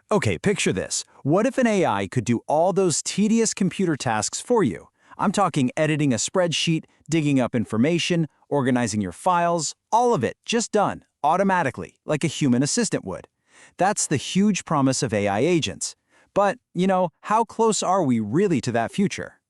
Okay, picture this. What if an AI could do all those tedious computer tasks for you? I'm talking editing a spreadsheet, digging up information, organizing your files, all of it just done, automatically, like a human assistant would. That's the huge promise of AI agents. But, how close are we really to that future?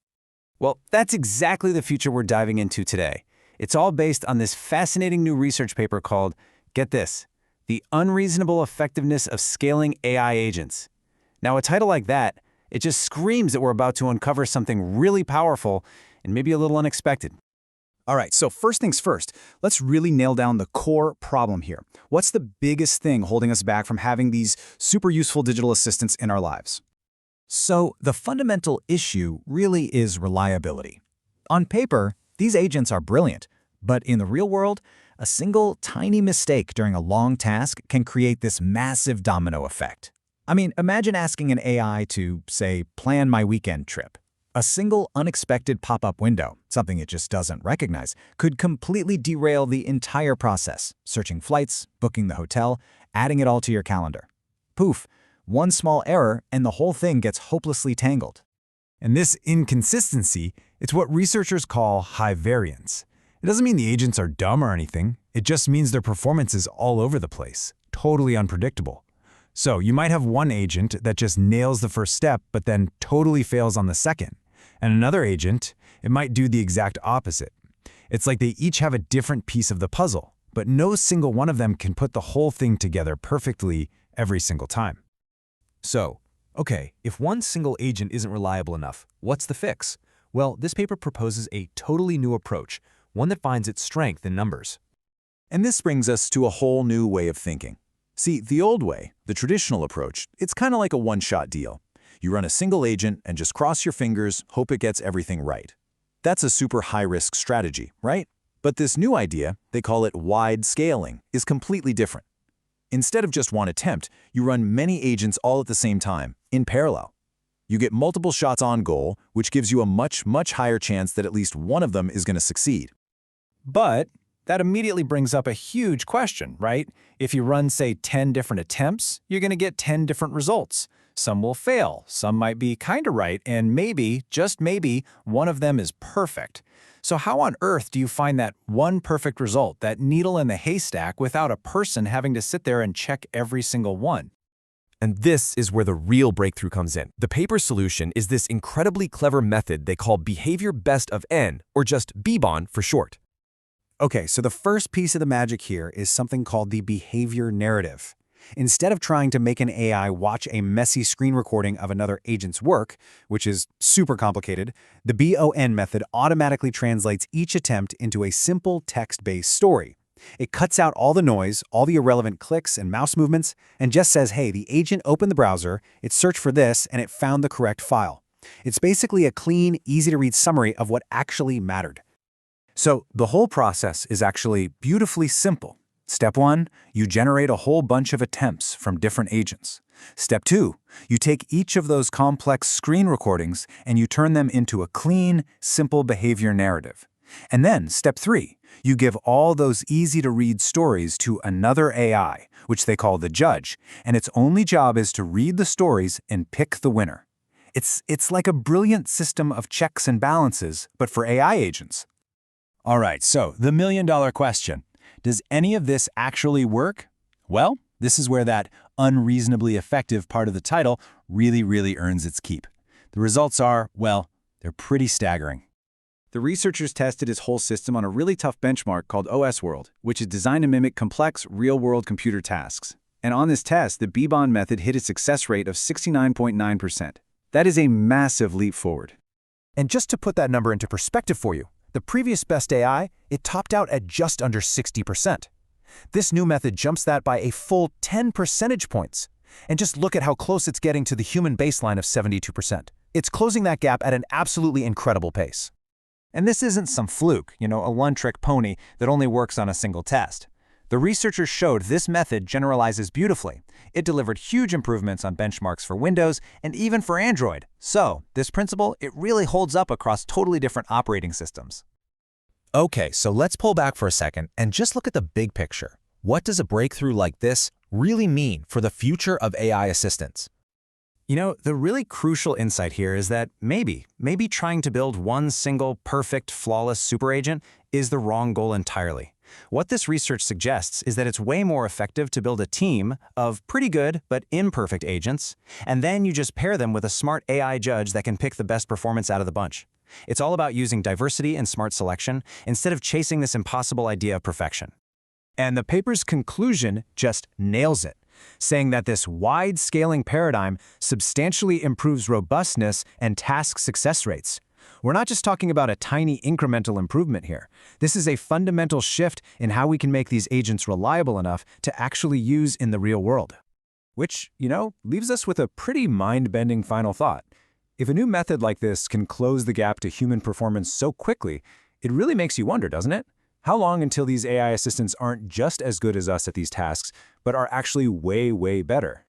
Well, that's exactly the future we're diving into today. It's all based on this fascinating new research paper called, get this, The Unreasonable Effectiveness of Scaling AI Agents. Now, a title like that, it just screams that we're about to uncover something really powerful and maybe a little unexpected. All right, so first things first, let's really nail down the core problem here. What's the biggest thing holding us back from having these super useful digital assistants in our lives? So the fundamental issue really is reliability. On paper, these agents are brilliant, but in the real world, a single tiny mistake during a long task can create this massive domino effect. I mean, imagine asking an AI to, say, plan my weekend trip. A single unexpected pop-up window, something it just doesn't recognize, could completely derail the entire process, searching flights, booking the hotel, adding it all to your calendar. Poof, one small error and the whole thing gets hopelessly tangled. And this inconsistency, it's what researchers call high variance. It doesn't mean the agents are dumb or anything. It just means their performance is all over the place, totally unpredictable. So you might have one agent that just nails the first step but then totally fails on the second. And another agent, it might do the exact opposite. It's like they each have a different piece of the puzzle, but no single one of them can put the whole thing together perfectly every single time. So, okay, if one single agent isn't reliable enough, what's the fix? Well, this paper proposes a totally new approach, one that finds its strength in numbers. And this brings us to a whole new way of thinking. See, the old way, the traditional approach, it's kind of like a one-shot deal. You run a single agent and just cross your fingers, hope it gets everything right. That's a super high-risk strategy, right? But this new idea, they call it wide scaling, is completely different. Instead of just one attempt, you run many agents all at the same time, in parallel. You get multiple shots on goal, which gives you a much higher chance that at least one of them is going to succeed. But that immediately brings up a huge question, right? If you run, say, 10 different attempts, you're going to get 10 different results. Some will fail, some might be kind of right, and maybe, just maybe, one of them is perfect. So how on earth do you find that one perfect result, that needle in the haystack, without a person having to sit there and check every single one? And this is where the real breakthrough comes in. The paper's solution is this incredibly clever method they call behavior best of n, or just bBoN for short. Okay, so the first piece of the magic here is something called the behavior narrative. Instead of trying to make an AI watch a messy screen recording of another agent's work, which is super complicated, the bON method automatically translates each attempt into a simple text-based story. It cuts out all the noise, all the irrelevant clicks and mouse movements, and just says, hey, the agent opened the browser, it searched for this, and it found the correct file. It's basically a clean, easy-to-read summary of what actually mattered. So the whole process is actually beautifully simple. Step 1, you generate a whole bunch of attempts from different agents. Step 2, you take each of those complex screen recordings and you turn them into a clean, simple behavior narrative. And then, step 3, you give all those easy-to-read stories to another AI, which they call the judge, and its only job is to read the stories and pick the winner. It's like a brilliant system of checks and balances, but for AI agents. All right, so the million-dollar question. Does any of this actually work? Well, this is where that unreasonably effective part of the title really earns its keep. The results are, well, they're pretty staggering. The researchers tested his whole system on a really tough benchmark called OSWorld, which is designed to mimic complex, real-world computer tasks. And on this test, the bBoN method hit a success rate of 69.9%. That is a massive leap forward. And just to put that number into perspective for you, the previous best AI, it topped out at just under 60%. This new method jumps that by a full 10 percentage points. And just look at how close it's getting to the human baseline of 72%. It's closing that gap at an absolutely incredible pace. And this isn't some fluke, a one-trick pony that only works on a single test. The researchers showed this method generalizes beautifully. It delivered huge improvements on benchmarks for Windows and even for Android. So, this principle, it really holds up across totally different operating systems. Okay, so let's pull back for a second and just look at the big picture. What does a breakthrough like this really mean for the future of AI assistants? You know, the really crucial insight here is that maybe trying to build one single, perfect, flawless super agent is the wrong goal entirely. What this research suggests is that it's way more effective to build a team of pretty good but imperfect agents, and then you just pair them with a smart AI judge that can pick the best performance out of the bunch. It's all about using diversity and smart selection instead of chasing this impossible idea of perfection. And the paper's conclusion just nails it, saying that this wide scaling paradigm substantially improves robustness and task success rates. We're not just talking about a tiny incremental improvement here. This is a fundamental shift in how we can make these agents reliable enough to actually use in the real world. Which, leaves us with a pretty mind-bending final thought. If a new method like this can close the gap to human performance so quickly, it really makes you wonder, doesn't it? How long until these AI assistants aren't just as good as us at these tasks, but are actually way, way better?